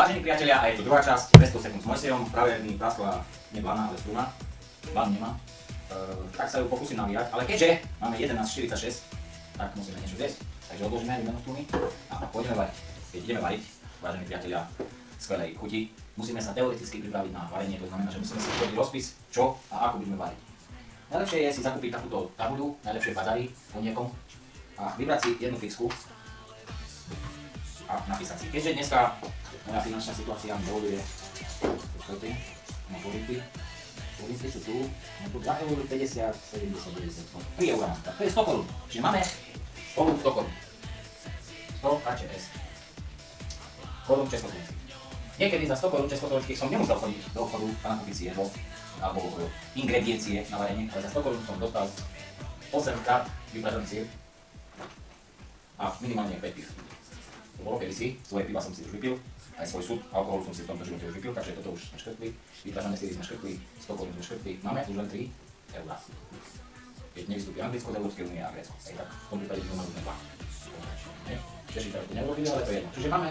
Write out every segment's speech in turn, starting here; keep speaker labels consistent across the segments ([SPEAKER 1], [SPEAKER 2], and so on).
[SPEAKER 1] Vážení priatelia, a je to druhá časť 200 sekúnd s Mojsejom. Práve mi praskla nie blana, ale struna. Ban nemá. Tak sa ju pokúsim navíjať, ale keďže máme 11:46, tak musíme niečo zjesť. Takže odložíme výmenu struny a pôjdeme variť. Keď ideme variť, vážení priatelia, skvelej chuti, musíme sa teoreticky pripraviť na varenie, to znamená, že musíme si urobiť rozpis, čo a ako budeme variť. Najlepšie je si zakúpiť takúto tabuľu, najlepšie v bazári, po niekom, a vybrať si jednu fixku a napísať si. Keďže dneska moja finančná situácia mi dovoluje, Polinky sú tu, za eur 50, 70, 90, 3 eur, tak to je 100 korún. Čiže máme spolu 100 korún. 100 KČS. Korún československých. Niekedy za 100 korún československých som nemusel chodiť do obchodu a nakúpiť si jedlo alebo ingrediencie na varenie, ale za 100 korún som dostal 8 krát vypražený sír a minimálne 5 piv. To bolo kedysi, svoje piva som si už vypil, aj svoj súd, alkohol som si v tomto živote už vypil, takže toto už sme škrtli, vypražené síry sme škrtli, 100 korún sme škrtli, máme už len 3 eurá. Keď nevystúpi Anglicko z Európskej únie a Grécko, tak v tom prípade by mali 2. Češi to neurobili, ale to je jedno. Čiže máme,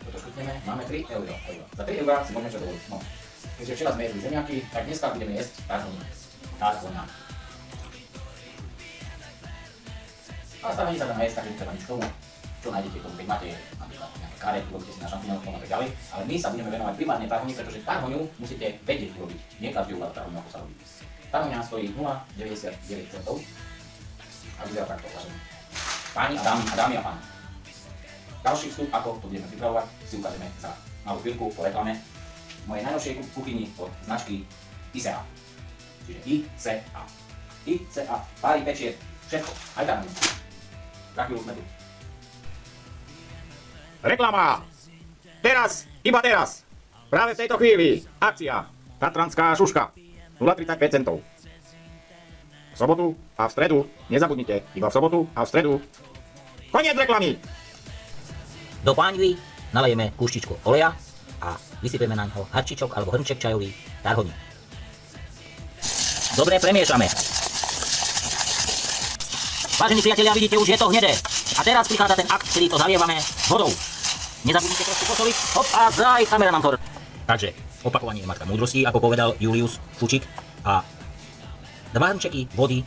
[SPEAKER 1] toto škrtneme, máme 3 eurá. Za 3 eurá si môžeme čo dovoliť. No. Keďže včera sme jedli zemiaky, tak dneska budeme jesť tarhoňa. A stále sa dá najesť, takže netreba nič k tomu. Čo nájdete k tomu, keď máte napríklad nejaké kare, urobíte si na šampiňoch a tak ďalej. Ale my sa budeme venovať primárne tarhoňi, pretože tarhoňu musíte vedieť urobiť. Nie každý uvádza tarhoňu, ako sa robí. Tarhoňa stojí 0,99 centov a vyzerá takto, vážení páni a dámy a páni. Ďalší vstup, ako to budeme pripravovať, si ukážeme za malú chvíľku po reklame mojej najnovšej kuchyni od značky ICA. Čiže ICA. ICA, pári, pečie, všetko, aj tarhoňu. Za chvíľu sme tu.
[SPEAKER 2] Reklama! Teraz, iba teraz! Práve v tejto chvíli akcia Tatranská šuška 0,35 centov. V sobotu a v stredu, nezabudnite, iba v sobotu a v stredu. Koniec reklamy!
[SPEAKER 3] Do páňvy nalejeme kúštičku oleja a vysypeme na ňo harčičok alebo hrnček čajový tarhoní. Dobre premiešame. Vážení priatelia, vidíte, už je to hnedé. A teraz prichádza ten akt, kedy to zalievame vodou. Nezabudnite trošku posoliť. Hop a zaj, kameraman for. Takže, opakovanie je matka múdrosti, ako povedal Julius Fučík. A 2 hrnčeky vody,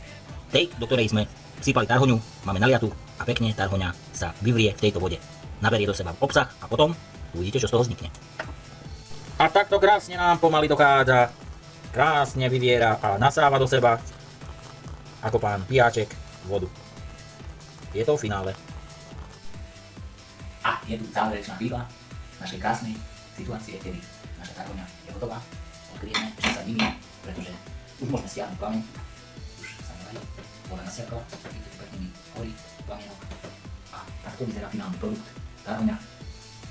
[SPEAKER 3] tej, do ktorej sme sypali tarhoňu, máme naliatu a pekne tarhoňa sa vyvrie v tejto vode. Naberie do seba obsah a potom uvidíte, čo z toho vznikne. A takto krásne nám pomaly dochádza. Krásne vyviera a nasáva do seba ako pán pijáček vodu. Je to v finále.
[SPEAKER 1] A je tu záverečná chvíľa našej krásnej situácie, kedy naša tarhoňa je hotová. Odkryjeme, že sa dimí, pretože už môžeme stiahnuť plameň. Už sa nevarí, voda nasiakla, vidíte tu pekný horí plamienok. A takto vyzerá finálny produkt tarhoňa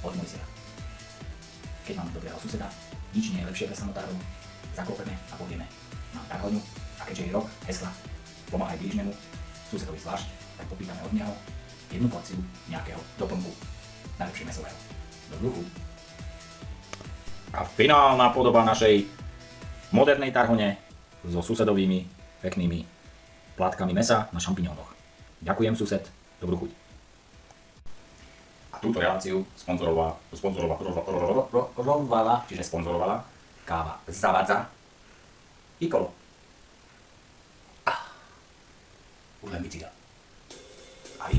[SPEAKER 1] od Mojseja. Keď máme dobrého suseda, nič nie je lepšie pre samotárov, zaklopeme a povieme, mám tarhoňu a keďže je rok hesla pomáhaj blížnemu, susedovi zvlášť, tak popýtame od neho jednu porciu nejakého doplnku, najlepšie mesového. Dobrú chuť.
[SPEAKER 2] A finálna podoba našej modernej tarhone so susedovými peknými plátkami mesa na šampiňónoch. Ďakujem, sused, dobrú chuť. A túto reláciu sponzorovala
[SPEAKER 1] káva Zavadza Piccolo. Už len bicykel. Aj.